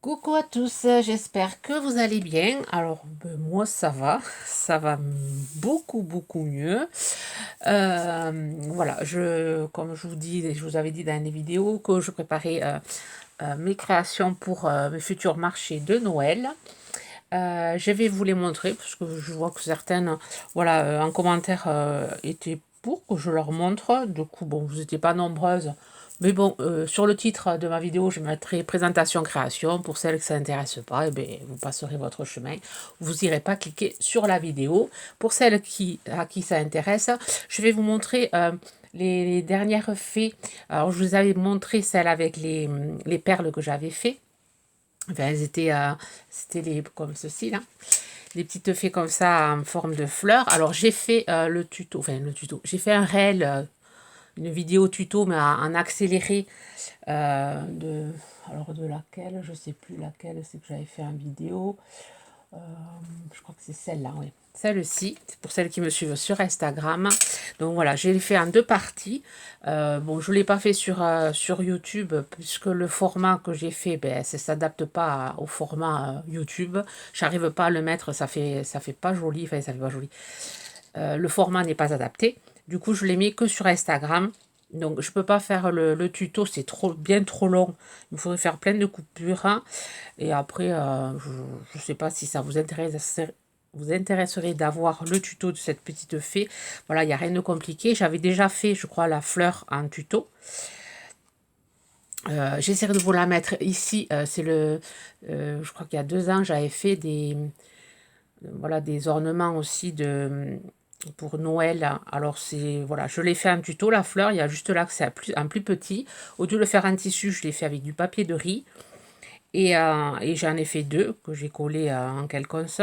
Coucou à tous, j'espère que vous allez bien. Alors, moi ça va beaucoup mieux. Voilà, comme je vous dis, je vous avais dit dans les vidéos que je préparais mes créations pour mes futurs marchés de Noël. Je vais vous les montrer parce que je vois que certaines, voilà, en commentaire étaient pour que je leur montre. Du coup, bon, vous n'étiez pas nombreuses. Mais bon, sur le titre de ma vidéo, je mettrai présentation création. Pour celles que ça n'intéresse pas, eh bien, vous passerez votre chemin. Vous n'irez pas cliquer sur la vidéo. Pour celles à qui ça intéresse, je vais vous montrer les dernières fées. Alors, je vous avais montré celles avec les perles que j'avais fait. Enfin, c'était comme ceci là, des petites fées comme ça en forme de fleurs. Alors j'ai fait j'ai fait un réel, une vidéo tuto mais en accéléré de laquelle, je sais plus laquelle c'est que j'avais fait en vidéo. Euh, je crois que c'est celle-là, oui. Celle-ci, c'est pour celles qui me suivent sur Instagram. Donc voilà, j'ai fait en deux parties. Bon, je ne l'ai pas fait sur YouTube, puisque le format que j'ai fait, ben, ça ne s'adapte pas au format YouTube. J'arrive pas à le mettre, ça fait pas joli, enfin ça fait pas joli. Le format n'est pas adapté. Du coup, je l'ai mis que sur Instagram. Donc, je peux pas faire le tuto, c'est bien trop long. Il me faudrait faire plein de coupures, hein. Et après, je ne sais pas si ça vous intéresserait d'avoir le tuto de cette petite fée. Voilà, il n'y a rien de compliqué. J'avais déjà fait, je crois, la fleur en tuto. J'essaierai de vous la mettre ici. Je crois qu'il y a 2 ans, j'avais fait voilà, des ornements aussi pour Noël. Alors, voilà, je l'ai fait en tuto, la fleur. Il y a juste là que c'est un plus petit. Au lieu de le faire en tissu, je l'ai fait avec du papier de riz. Et j'en ai fait 2 que j'ai collé en quelconce.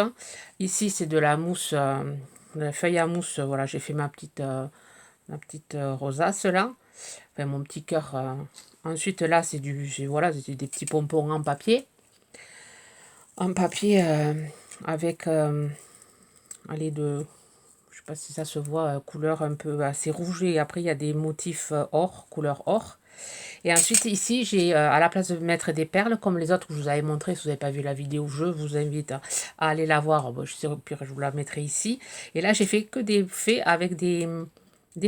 Ici, c'est de la mousse, de la feuille à mousse. Voilà, j'ai fait ma petite rosace là. Enfin, mon petit cœur. Ensuite, là, voilà, c'est des petits pompons en papier. En papier avec, allez, je sais pas si ça se voit, couleur un peu assez rouge. Et après, il y a des motifs or, couleur or. Et ensuite, ici, j'ai, à la place de mettre des perles, comme les autres que je vous avais montré, si vous n'avez pas vu la vidéo, je vous invite à aller la voir. Bon, je sais, au pire, je vous la mettrai ici. Et là, j'ai fait que des fées avec des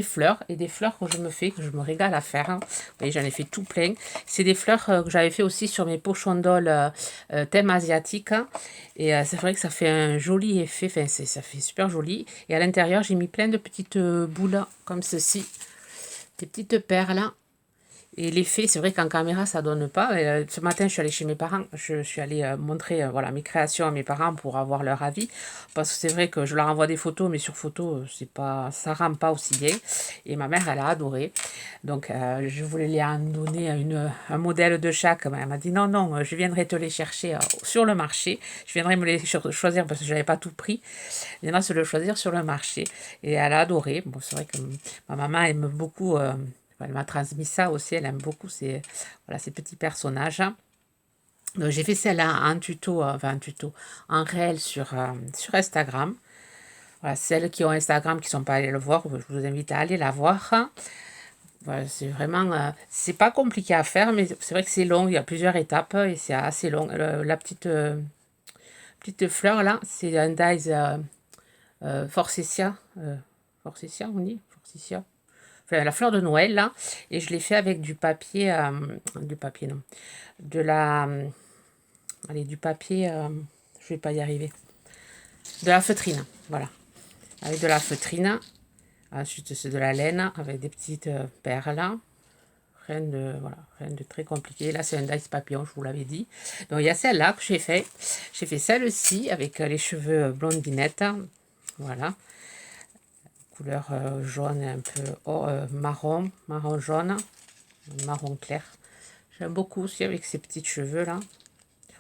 fleurs, et des fleurs que je me fais, que je me régale à faire, hein. Vous voyez, j'en ai fait tout plein. C'est des fleurs que j'avais fait aussi sur mes pochons d'ol thème asiatique, hein. Et c'est vrai que ça fait un joli effet, enfin, ça fait super joli. Et à l'intérieur, j'ai mis plein de petites boules comme ceci, des petites perles. Et l'effet, c'est vrai qu'en caméra, ça donne pas. Ce matin, je suis allée chez mes parents. Je suis allée montrer voilà, mes créations à mes parents pour avoir leur avis. Parce que c'est vrai que je leur envoie des photos, mais sur photo, c'est pas, ça rend pas aussi bien. Et ma mère, elle a adoré. Donc, je voulais lui en donner un modèle de chaque. Mais elle m'a dit non, non, je viendrai te les chercher sur le marché. Je viendrai me les choisir parce que je n'avais pas tout pris. Il y en a se le choisir sur le marché. Et elle a adoré. Bon, c'est vrai que ma maman aime beaucoup. Elle m'a transmis ça aussi, elle aime beaucoup voilà, ces petits personnages. Donc j'ai fait celle-là en tuto, enfin en tuto, en réel sur Instagram. Voilà, celles qui ont Instagram, qui ne sont pas allées le voir, je vous invite à aller la voir. Voilà, c'est vraiment, c'est pas compliqué à faire, mais c'est vrai que c'est long, il y a plusieurs étapes et c'est assez long. La petite fleur là, c'est un dies forsythia, forsythia on dit, forsythia, enfin, la fleur de Noël là, et je l'ai fait avec du papier non, de la, allez, du papier, je vais pas y arriver, de la feutrine, voilà, avec de la feutrine. Ensuite c'est de la laine avec des petites perles. Voilà, rien de très compliqué. Là, c'est un dice papillon, je vous l'avais dit. Donc, il y a celle-là que j'ai fait. J'ai fait celle-ci avec les cheveux blondinettes. Voilà. Couleur jaune, un peu marron jaune, marron clair. J'aime beaucoup aussi avec ces petits cheveux là.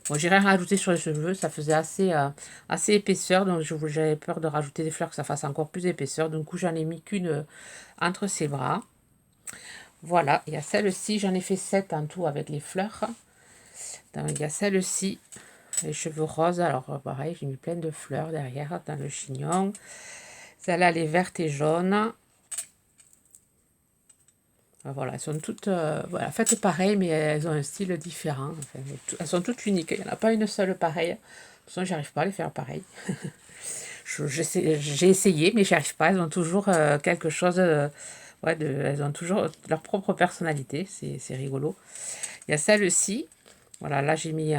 Bon, j'ai rien rajouté sur les cheveux, ça faisait assez épaisseur, donc j'avais peur de rajouter des fleurs que ça fasse encore plus épaisseur. Du coup, j'en ai mis qu'une entre ses bras. Voilà, il y a celle-ci, j'en ai fait 7 en tout avec les fleurs. Donc, il y a celle-ci, les cheveux roses. Alors, pareil, j'ai mis plein de fleurs derrière dans le chignon. Celle-là, elle est verte et jaune. Voilà, elles sont toutes voilà, faites pareil, mais elles ont un style différent. Enfin, elles sont toutes uniques. Il n'y en a pas une seule pareille. De toute façon, j'arrive pas à les faire pareil. J'ai essayé, mais j'y arrive pas. Elles ont toujours quelque chose. Ouais, elles ont toujours leur propre personnalité. C'est rigolo. Il y a celle-ci. Voilà, là j'ai mis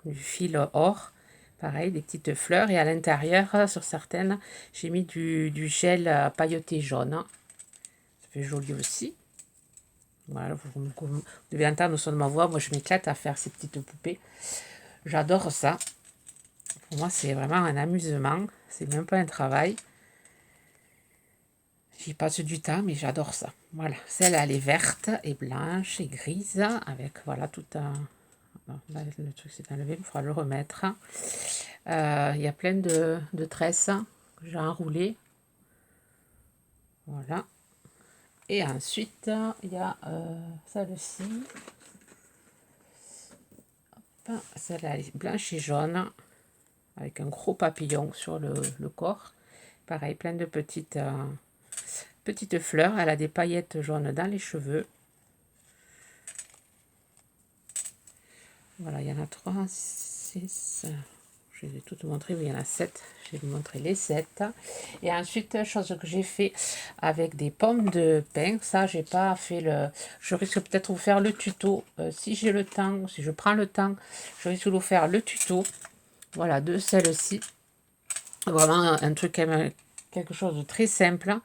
du fil or. Pareil, des petites fleurs. Et à l'intérieur, sur certaines, j'ai mis du gel pailleté jaune. Ça fait joli aussi. Voilà, vous devez entendre le son de ma voix. Moi, je m'éclate à faire ces petites poupées. J'adore ça. Pour moi, c'est vraiment un amusement. C'est même pas un travail. J'y passe du temps, mais j'adore ça. Voilà, celle elle est verte et blanche et grise avec voilà tout un. Bon, là, le truc s'est enlevé, il faudra le remettre. Il y a plein de tresses que j'ai enroulées. Voilà. Et ensuite, il y a celle-ci. Celle-là, elle est blanche et jaune avec un gros papillon sur le corps. Pareil, plein de petites fleurs. Elle a des paillettes jaunes dans les cheveux. Voilà, il y en a 3, 6. Je vais toutes montrer. Oui, il y en a 7. Je vais vous montrer les 7. Et ensuite, chose que j'ai fait avec des pommes de pin. Ça, j'ai pas fait le. Je risque peut-être de vous faire le tuto. Si j'ai le temps, si je prends le temps, je risque de vous faire le tuto. Voilà, de celle-ci. Vraiment un truc, quelque chose de très simple.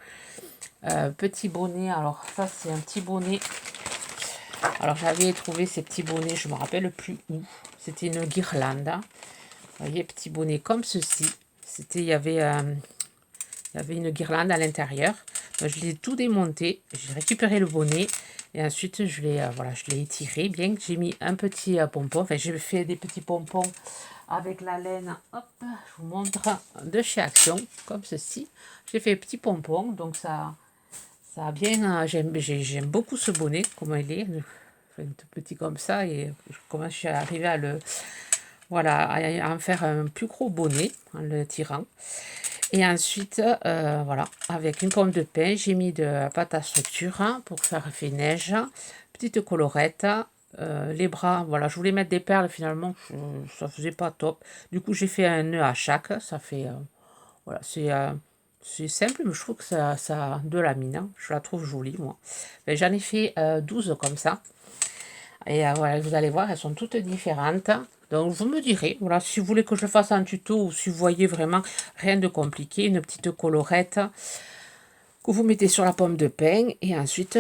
Petit bonnet. Alors, ça, c'est un petit bonnet. Alors, j'avais trouvé ces petits bonnets, je me rappelle plus où. C'était une guirlande. Vous voyez, petit bonnet comme ceci. Il y avait une guirlande à l'intérieur. Je l'ai tout démonté. J'ai récupéré le bonnet. Et ensuite, voilà, je l'ai étiré bien. J'ai mis un petit pompon. Enfin, j'ai fait des petits pompons avec la laine. Hop, je vous montre. De chez Action, comme ceci. J'ai fait petit pompon. Donc, ça a bien. J'aime beaucoup ce bonnet, comment il est. Enfin, tout petit comme ça. Et je commence à arriver à le. Voilà, à en faire un plus gros bonnet en le tirant. Et ensuite, voilà, avec une pomme de pin, j'ai mis de la pâte à structure pour faire effet neige, petite colorette. Les bras, voilà, je voulais mettre des perles, finalement, ça faisait pas top. Du coup, j'ai fait un nœud à chaque, ça fait, voilà, c'est simple, mais je trouve que ça a de la mine, hein. Je la trouve jolie, moi. Ben, j'en ai fait 12 comme ça. Et voilà, vous allez voir, elles sont toutes différentes. Donc, vous me direz, voilà, si vous voulez que je le fasse en tuto ou si vous voyez vraiment rien de compliqué, une petite colorette que vous mettez sur la pomme de pin et ensuite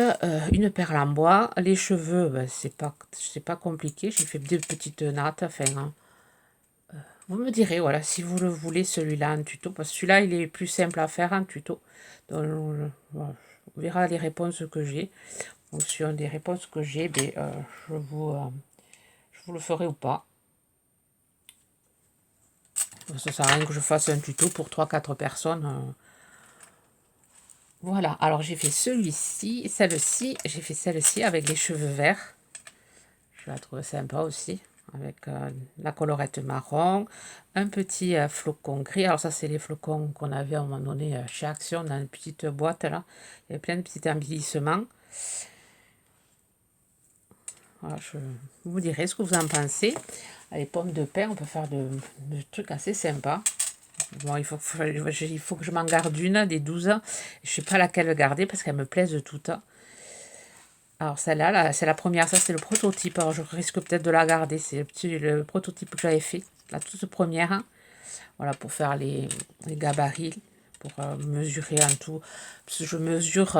une perle en bois. Les cheveux, ben, c'est pas compliqué, j'ai fait des petites nattes. Enfin, hein. Vous me direz, voilà, si vous le voulez, celui-là en tuto, parce que celui-là, il est plus simple à faire en tuto. Donc, voilà, on verra les réponses que j'ai. Donc, sur des réponses que j'ai, ben, je vous le ferai ou pas. Ça sert à rien que je fasse un tuto pour 3-4 personnes. Voilà, alors j'ai fait celui-ci, celle-ci, j'ai fait celle-ci avec les cheveux verts. Je la trouve sympa aussi, avec la colorette marron, un petit flocon gris. Alors ça, c'est les flocons qu'on avait à un moment donné chez Action, dans une petite boîte là. Il y avait plein de petits embellissements. Voilà, vous me direz ce que vous en pensez. Les pommes de pin, on peut faire de trucs assez sympas. Bon, il faut que je m'en garde une des 12. Je ne sais pas laquelle garder parce qu'elles me plaisent toutes. Alors celle-là, là, c'est la première. Ça, c'est le prototype. Alors je risque peut-être de la garder. C'est le prototype que j'avais fait. La toute première. Voilà, pour faire les gabarits. Pour mesurer en tout. Parce que je mesure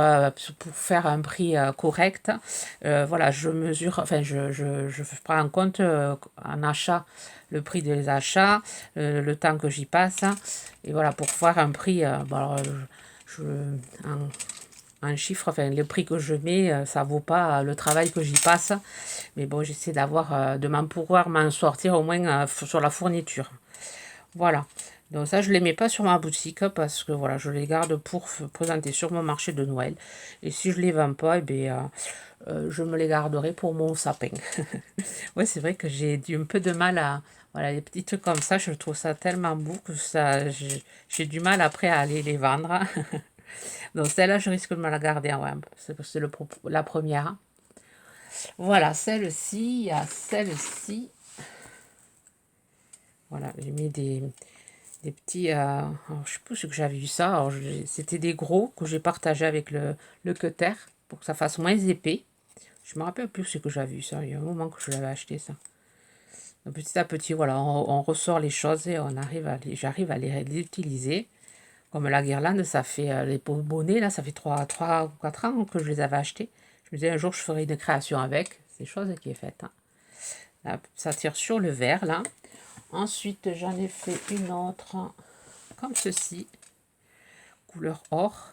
pour faire un prix correct. Voilà, je mesure. Enfin, je prends en compte en achat le prix des achats, le temps que j'y passe. Et voilà, pour faire un prix. Bon, alors, en chiffre, enfin, le prix que je mets, ça vaut pas le travail que j'y passe. Mais bon, j'essaie de pouvoir m'en sortir au moins sur la fourniture. Voilà. Donc ça, je ne les mets pas sur ma boutique parce que voilà, je les garde pour présenter sur mon marché de Noël. Et si je ne les vends pas, eh bien, je me les garderai pour mon sapin. Ouais, c'est vrai que j'ai un peu de mal à. Voilà, les petits trucs comme ça, je trouve ça tellement beau que j'ai du mal après à aller les vendre. Donc celle-là, je risque de me la garder, ouais, c'est la première. Voilà, celle-ci, il y a celle-ci. Voilà, j'ai mis des petits... alors, je sais pas ce que j'avais vu ça. C'était des gros que j'ai partagé avec le cutter pour que ça fasse moins épais. Je me rappelle plus ce que j'avais vu ça. Il y a un moment que je l'avais acheté, ça. Donc, petit à petit, voilà, on ressort les choses et j'arrive à les utiliser. Comme la guirlande, ça fait les bonnets, là, ça fait 3 ou 4 ans que je les avais achetés. Je me disais un jour, je ferai une création avec. C'est chose qui est faite. Hein. Là, ça tire sur le vert, là. Ensuite, j'en ai fait une autre, comme ceci, couleur or,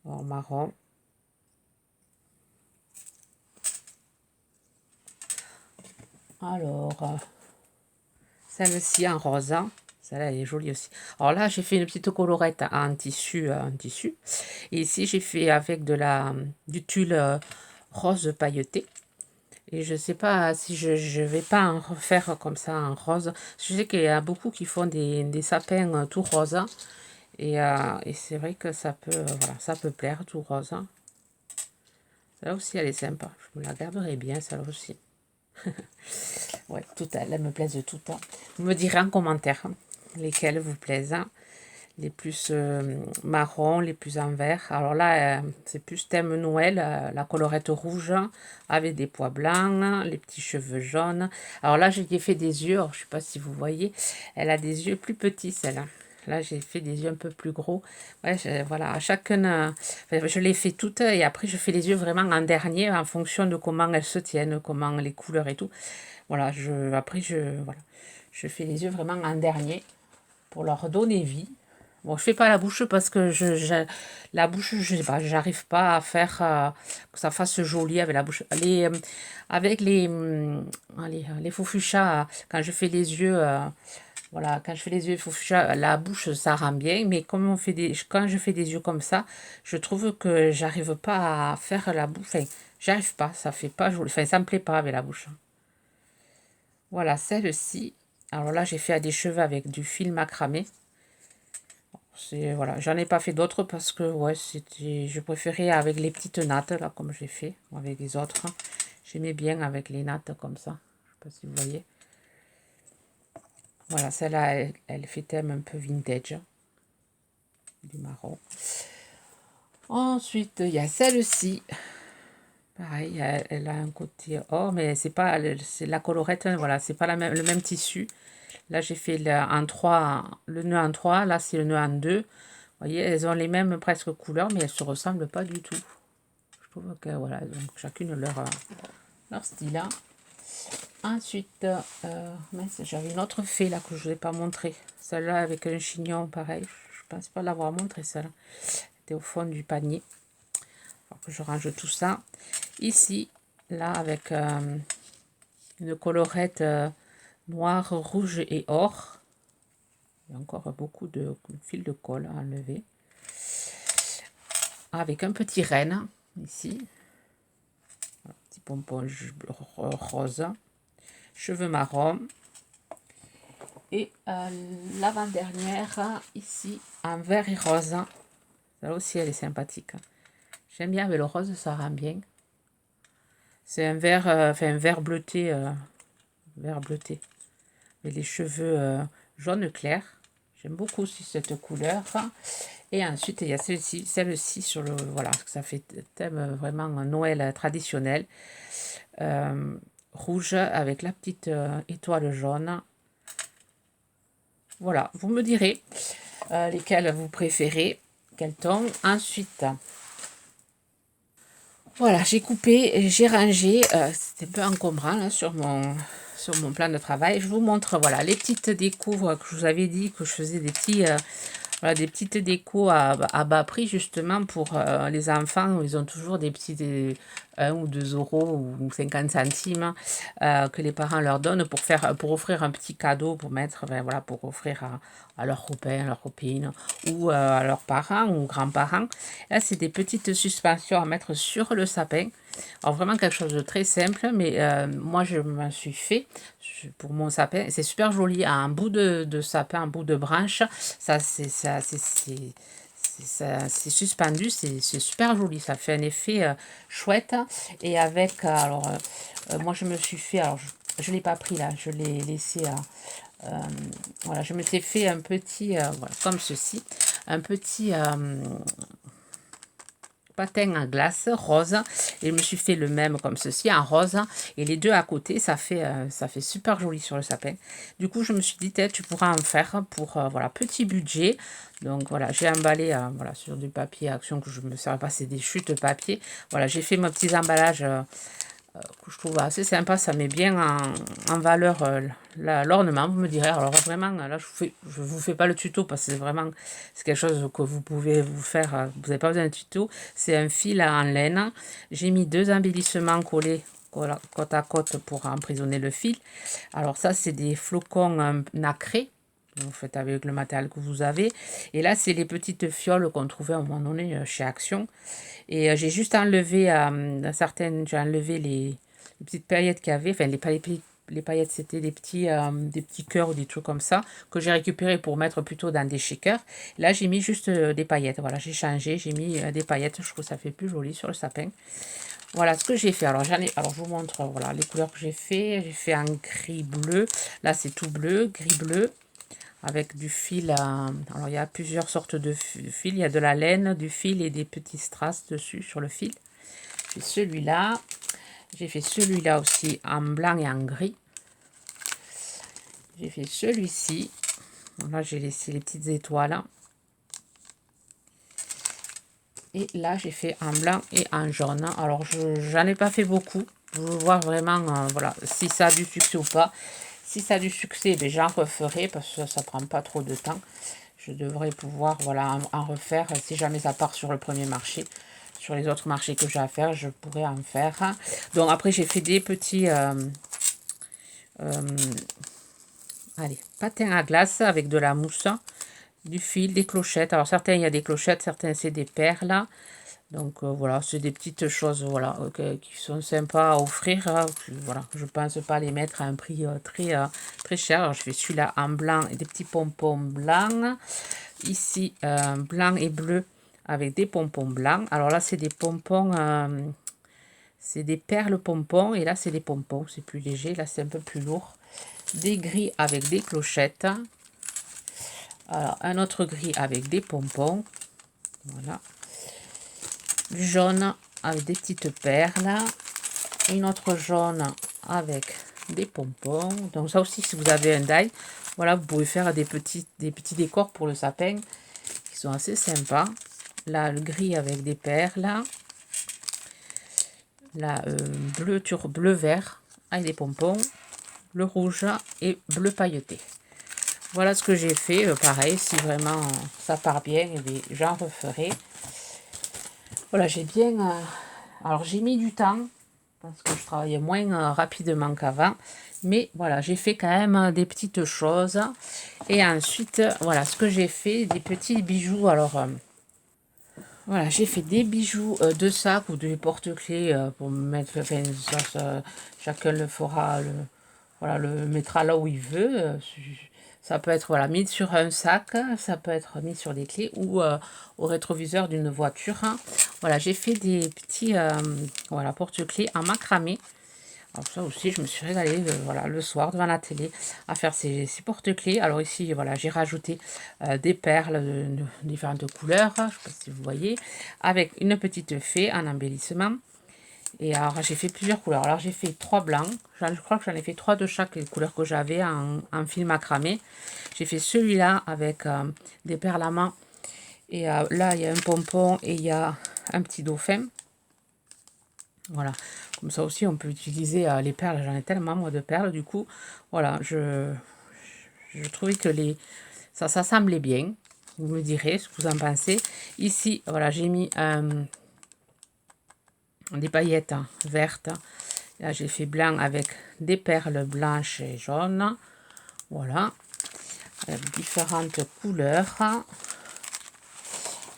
or marron. Alors, celle-ci en rose, hein. Celle-là, elle est jolie aussi. Alors là, j'ai fait une petite colorette en tissu. Et ici, j'ai fait avec du tulle rose pailleté. Et je ne sais pas si je ne vais pas en refaire comme ça en rose. Je sais qu'il y a beaucoup qui font des sapins tout rose. Hein. Et c'est vrai que voilà, ça peut plaire tout rose. Hein. Celle-là aussi, elle est sympa. Je me la garderai bien, celle-là aussi. Ouais, toutes elles me plaisent toutes. Hein. Vous me direz en commentaire lesquelles vous plaisent. Hein. Les plus marron, les plus en vert. Alors là, c'est plus thème Noël, la colorette rouge avec des pois blancs, les petits cheveux jaunes. Alors là, j'ai fait des yeux, alors, je ne sais pas si vous voyez, elle a des yeux plus petits, celle-là. Là, j'ai fait des yeux un peu plus gros. Ouais, voilà, à chacune, je les fais toutes et après, je fais les yeux vraiment en dernier en fonction de comment elles se tiennent, comment les couleurs et tout. Voilà, après, voilà, je fais les yeux vraiment en dernier pour leur donner vie. Bon, je fais pas la bouche parce que la bouche, je sais pas, j'arrive pas à faire que ça fasse joli avec la bouche. Avec les faux fuchsia, quand je fais les yeux, voilà, quand je fais les yeux faux fuchsia, la bouche, ça rend bien. Mais comme quand je fais des yeux comme ça, je trouve que j'arrive pas à faire la bouche. Enfin, j'arrive pas, ça fait pas joli. Enfin, ça me plaît pas avec la bouche. Voilà, celle-ci. Alors là, j'ai fait des cheveux avec du fil macramé. Voilà, j'en ai pas fait d'autres parce que ouais, je préférais avec les petites nattes là comme j'ai fait avec les autres. J'aimais bien avec les nattes comme ça. Je sais pas si vous voyez. Voilà, celle-là, elle fait thème un peu vintage, du marron. Ensuite, il y a celle-ci. Pareil, elle a un côté or, mais c'est pas, c'est la colorette, hein, voilà, c'est pas le même tissu. Là, j'ai fait le nœud en 3, là, c'est le nœud en 2. Vous voyez, elles ont les mêmes presque couleurs, mais elles se ressemblent pas du tout. Je trouve que, voilà, donc chacune leur style. Hein. Ensuite, j'avais une autre fée, là, que je ne vous ai pas montré. Celle-là, avec un chignon, pareil. Je pense pas l'avoir montré, celle-là. C'était au fond du panier. Alors que je range tout ça. Ici, là, avec une colorette noir, rouge et or. Il y a encore beaucoup de fil de colle à enlever. Avec un petit renne, ici. Un petit pompon rose. Cheveux marron. Et l'avant-dernière, ici, en vert et rose. Celle aussi, elle est sympathique. J'aime bien avec le rose, ça rend bien. C'est un vert, un vert bleuté. Vert bleuté. Avec les cheveux jaune clair. J'aime beaucoup aussi cette couleur. Et ensuite, il y a celle-ci sur le... Voilà, ça fait thème vraiment Noël traditionnel. Rouge avec la petite étoile jaune. Voilà, vous me direz lesquels vous préférez, quel ton. Ensuite, voilà, j'ai coupé, j'ai rangé. C'était un peu encombrant là, sur mon plan de travail. Je vous montre voilà, les petites décos que je vous avais dit que je faisais voilà, des petites décos à bas prix justement pour les enfants. Ils ont toujours des petits 1 ou 2 euros ou 50 centimes que les parents leur donnent pour offrir un petit cadeau pour mettre, ben, voilà, pour offrir à leurs copains, leurs copines ou à leurs parents ou grands-parents. Là, c'est des petites suspensions à mettre sur le sapin. Alors vraiment quelque chose de très simple, mais moi je m'en suis fait pour mon sapin. C'est super joli, un bout de sapin, un bout de branche. Ça, c'est suspendu, c'est super joli, ça fait un effet chouette. Et avec, alors, moi je me suis fait, alors je ne l'ai pas pris là, je l'ai laissé, voilà, je me suis fait un petit, voilà, comme ceci, un petit patin à glace rose, et je me suis fait le même comme ceci en rose, et les deux à côté, ça fait super joli sur le sapin. Du coup je me suis dit, tu pourras en faire pour voilà, petit budget. Donc voilà, j'ai emballé voilà, sur du papier action que je me serais passé des chutes papier. Voilà, j'ai fait mes petits emballages que je trouve assez sympa, ça met bien en valeur l'ornement, vous me direz. Alors vraiment, là je vous fais pas le tuto parce que c'est quelque chose que vous pouvez vous faire, vous n'avez pas besoin de tuto. C'est un fil en laine, j'ai mis 2 embellissements collés côte à côte pour emprisonner le fil. Alors ça c'est des flocons nacrés, vous faites avec le matériel que vous avez, et là c'est les petites fioles qu'on trouvait à un moment donné chez Action. Et j'ai juste enlevé, certaines, j'ai enlevé les petites paillettes qu'il y avait, enfin les paillettes c'était des petits cœurs ou des trucs comme ça, que j'ai récupéré pour mettre plutôt dans des shakers. Là j'ai mis juste des paillettes, voilà, j'ai changé, j'ai mis des paillettes, je trouve que ça fait plus joli sur le sapin. Voilà ce que j'ai fait. Alors alors je vous montre voilà, les couleurs que j'ai fait. J'ai fait un gris bleu, là c'est tout bleu, gris bleu, avec du fil. Alors il y a plusieurs sortes de fil, il y a de la laine, du fil et des petits strass dessus sur le fil. J'ai celui-là, j'ai fait celui-là aussi en blanc et en gris. J'ai fait celui-ci, là j'ai laissé les petites étoiles. Et là j'ai fait en blanc et en jaune. Alors j'en ai pas fait beaucoup, je veux voir vraiment voilà, si ça a du succès ou pas. Si ça a du succès, ben, j'en referai parce que ça prend pas trop de temps. Je devrais pouvoir voilà, en refaire si jamais ça part sur le premier marché. Sur les autres marchés que j'ai à faire, je pourrais en faire. Donc après, j'ai fait des petits allez, patins à glace avec de la mousse, du fil, des clochettes. Alors certains, il y a des clochettes, certains, c'est des perles. Donc voilà, c'est des petites choses voilà, qui sont sympas à offrir. Voilà, je pense pas les mettre à un prix très cher. Alors je fais celui-là en blanc et des petits pompons blancs. Ici, blanc et bleu avec des pompons blancs. Alors là, c'est des pompons, c'est des perles pompons. Et là, c'est des pompons, c'est plus léger. Là, c'est un peu plus lourd. Des gris avec des clochettes. Alors, un autre gris avec des pompons. Voilà. Du jaune avec des petites perles. Une autre jaune avec des pompons. Donc ça aussi, si vous avez un die, voilà, vous pouvez faire des petits décors pour le sapin qui sont assez sympas. Là, le gris avec des perles. Là, bleu vert avec des pompons. Le rouge et bleu pailleté. Voilà ce que j'ai fait. Pareil, si vraiment ça part bien, j'en referai. Voilà, j'ai bien... alors, j'ai mis du temps parce que je travaillais moins rapidement qu'avant. Mais voilà, j'ai fait quand même des petites choses. Et ensuite, voilà ce que j'ai fait, des petits bijoux. Alors, voilà, j'ai fait des bijoux de sac ou de porte-clés pour me mettre... Enfin, chacun le fera, voilà, le mettra là où il veut. Ça peut être voilà, mis sur un sac, ça peut être mis sur des clés ou au rétroviseur d'une voiture. Voilà, j'ai fait des petits voilà, porte-clés en macramé. Alors ça aussi, je me suis régalée voilà, le soir devant la télé à faire ces porte-clés. Alors ici, voilà, j'ai rajouté des perles de différentes couleurs, je ne sais pas si vous voyez, avec une petite fée en embellissement. Et alors, j'ai fait plusieurs couleurs. Alors, j'ai fait 3 blancs. Je crois que j'en ai fait 3 de chaque couleur que j'avais en fil macramé. J'ai fait celui-là avec des perles à main. Et là, il y a un pompon et il y a un petit dauphin. Voilà. Comme ça aussi, on peut utiliser les perles. J'en ai tellement, moi, de perles. Du coup, voilà, je trouvais que ça s'assemblait bien. Vous me direz ce que vous en pensez. Ici, voilà, j'ai mis des paillettes vertes. Là, j'ai fait blanc avec des perles blanches et jaunes. Voilà. Avec différentes couleurs.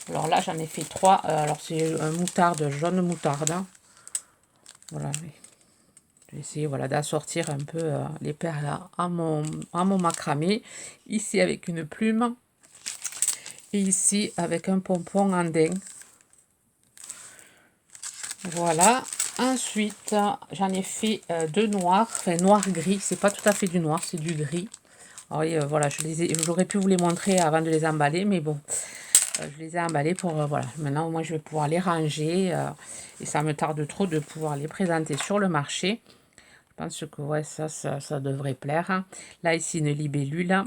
Alors là, j'en ai fait 3. Alors, c'est un moutarde, jaune moutarde. Voilà. Je vais essayer voilà, d'assortir un peu les perles à mon macramé. Ici, avec une plume. Et ici, avec un pompon andin. Voilà. Ensuite, j'en ai fait deux noirs, enfin noir-gris. C'est pas tout à fait du noir, c'est du gris. Alors, voilà, j'aurais pu vous les montrer avant de les emballer, mais bon, je les ai emballés pour, voilà. Maintenant, moi, je vais pouvoir les ranger et ça me tarde trop de pouvoir les présenter sur le marché. Je pense que, ouais, ça devrait plaire. Là, ici, une libellule.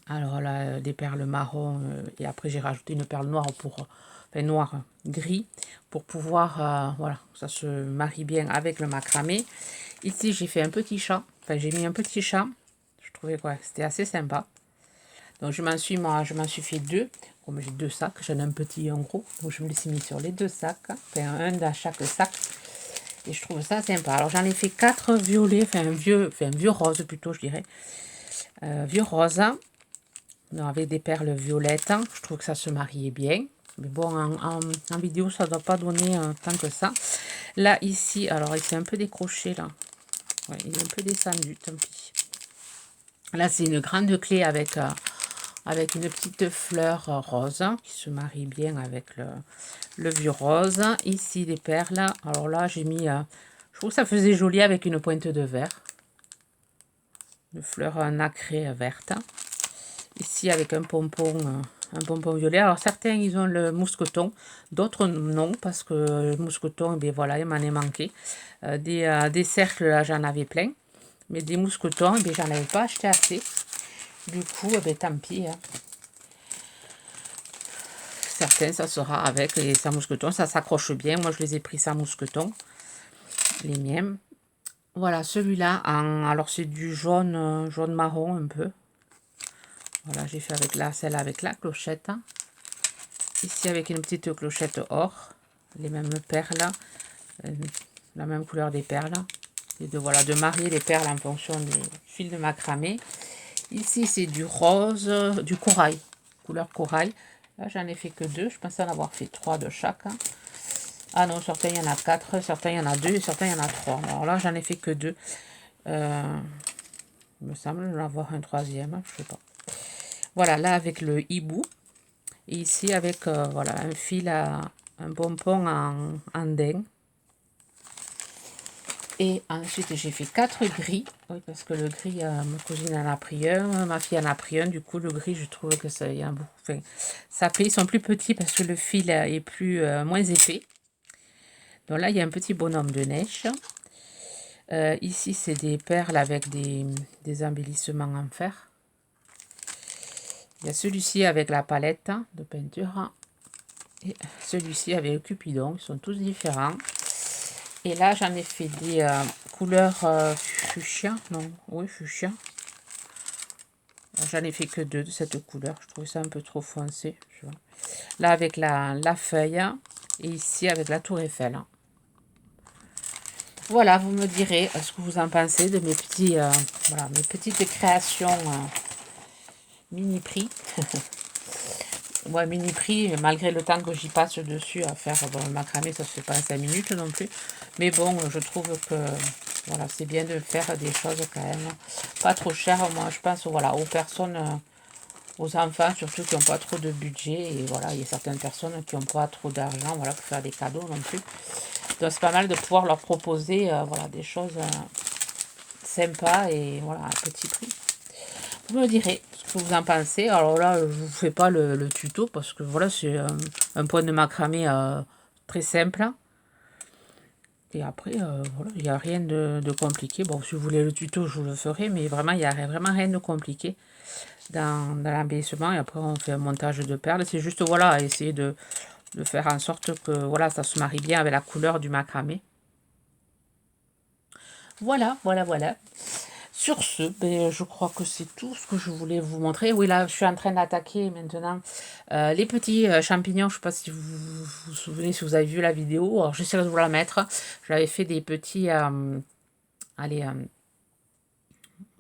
Alors là, des perles marron et après, j'ai rajouté une perle noire pour, enfin, noir, gris, pour pouvoir, voilà, ça se marie bien avec le macramé. Ici, j'ai fait un petit chat, enfin, j'ai mis un petit chat. Je trouvais que c'était assez sympa. Donc je m'en suis fait deux. Comme j'ai deux sacs, j'en ai un petit et un gros. Donc je me les suis mis sur les deux sacs. Enfin un dans chaque sac. Et je trouve ça sympa. Alors j'en ai fait quatre violets, enfin vieux rose plutôt je dirais. Vieux rose. Donc, avec des perles violettes. Je trouve que ça se mariait bien. Mais bon, en vidéo, ça ne doit pas donner tant que ça. Là, ici, alors il s'est un peu décroché là. Ouais, il est un peu descendu, tant pis. Là, c'est une grande clé avec une petite fleur rose qui se marie bien avec le vieux rose. Ici, les perles. Alors là, j'ai mis... je trouve que ça faisait joli avec une pointe de verre. Une fleur nacrée verte. Ici, avec un pompon violet. Alors, certains, ils ont le mousqueton. D'autres, non, parce que le mousqueton, eh bien, voilà, il m'en est manqué. Des cercles, là, j'en avais plein. Mais des mousquetons, eh bien, j'en avais pas acheté assez. Du coup, eh bien, tant pis. Hein. Certains, ça sera avec et sans mousqueton. Ça s'accroche bien. Moi, je les ai pris sans mousqueton. Les miens. Voilà, celui-là, alors c'est du jaune, jaune marron un peu. Voilà, j'ai fait avec celle avec la clochette. Ici, avec une petite clochette or. Les mêmes perles. La même couleur des perles. Et voilà, de marier les perles en fonction du fil de macramé. Ici, c'est du rose, du corail. Couleur corail. Là, j'en ai fait que deux. Je pensais en avoir fait trois de chaque. Ah non, certains, il y en a quatre. Certains, il y en a deux. Et certains, il y en a trois. Alors là, j'en ai fait que deux. Il me semble en avoir un troisième. Je sais pas. Voilà, là, avec le hibou. Et ici, avec voilà, un fil un pompon en daim. Et ensuite, j'ai fait 4 gris. Oui, parce que le gris, ma cousine en a pris un, ma fille en a pris un. Du coup, le gris, je trouve que ça y a beaucoup. Enfin, ça fait, ils sont plus petits parce que le fil est moins épais. Donc là, il y a un petit bonhomme de neige. Ici, c'est des perles avec des embellissements en fer. Il y a celui-ci avec la palette de peinture. Et celui-ci avec le cupidon. Ils sont tous différents. Et là, j'en ai fait des couleurs fuchsia. Non, oui, fuchsia. J'en ai fait que deux de cette couleur. Je trouvais ça un peu trop foncé. Tu vois. Là, avec la feuille. Et ici, avec la tour Eiffel. Voilà, vous me direz ce que vous en pensez de mes voilà, mes petites créations mini prix. Ouais, mini prix, malgré le temps que j'y passe dessus à faire le macramé, ça se fait pas en 5 minutes non plus. Mais bon, je trouve que voilà, c'est bien de faire des choses quand même pas trop chères. Moi, je pense voilà, aux personnes, aux enfants surtout qui n'ont pas trop de budget. Et voilà, il y a certaines personnes qui n'ont pas trop d'argent voilà, pour faire des cadeaux non plus. Donc c'est pas mal de pouvoir leur proposer voilà, des choses sympas et voilà, à petit prix. Vous me direz ce que vous en pensez. Alors là, je ne vous fais pas le tuto parce que voilà, c'est un point de macramé très simple. Et après, voilà, il n'y a rien de compliqué. Bon, si vous voulez le tuto, je vous le ferai, mais vraiment, il n'y a vraiment rien de compliqué dans l'embellissement. Et après, on fait un montage de perles. C'est juste, voilà, essayer de faire en sorte que voilà, ça se marie bien avec la couleur du macramé. Voilà, voilà, voilà. Sur ce, ben, je crois que c'est tout ce que je voulais vous montrer. Oui, là, je suis en train d'attaquer maintenant les petits champignons. Je ne sais pas si vous vous souvenez, si vous avez vu la vidéo. Alors, j'essaierai de vous la mettre. J'avais fait des petits... allez,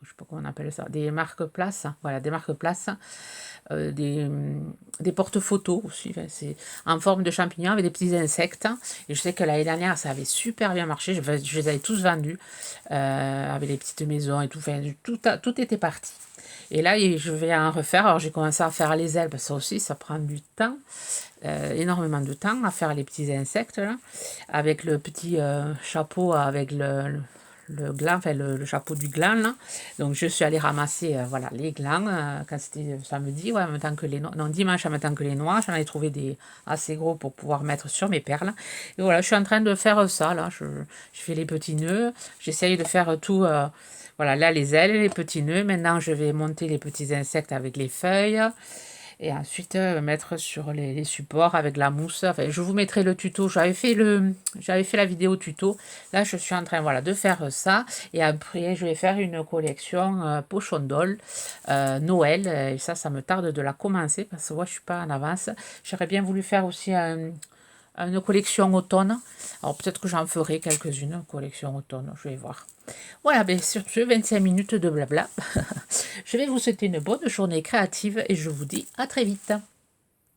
je sais pas comment on appelle ça, des marque-places, voilà, des marque-places, des porte-photos aussi, enfin, c'est en forme de champignons avec des petits insectes. Et je sais que l'année dernière, ça avait super bien marché, je les avais tous vendus, avec les petites maisons et tout, enfin, tout était parti. Et là, je vais en refaire. Alors, j'ai commencé à faire les ailes, parce que ça aussi, ça prend du temps, énormément de temps, à faire les petits insectes, là, avec le petit chapeau, avec le gland, enfin le chapeau du gland, là. Donc, je suis allée ramasser, voilà, les glands, quand c'était samedi, ouais, en même temps que les noix, non, dimanche, en même temps que les noix. J'en ai trouvé des assez gros pour pouvoir mettre sur mes perles. Et voilà, je suis en train de faire ça, là. Je fais les petits nœuds. J'essaye de faire tout... voilà, là, les ailes et les petits nœuds. Maintenant, je vais monter les petits insectes avec les feuilles. Et ensuite, mettre sur les supports avec la mousse. Enfin, je vous mettrai le tuto. J'avais fait la vidéo tuto. Là, je suis en train, voilà, de faire ça. Et après, je vais faire une collection pochon d'ol Noël. Et ça me tarde de la commencer parce que moi, je suis pas en avance. J'aurais bien voulu faire aussi une collection automne. Alors peut-être que j'en ferai quelques-unes, collection automne, je vais voir. Voilà, bien sur ce, 25 minutes de blabla. Je vais vous souhaiter une bonne journée créative et je vous dis à très vite.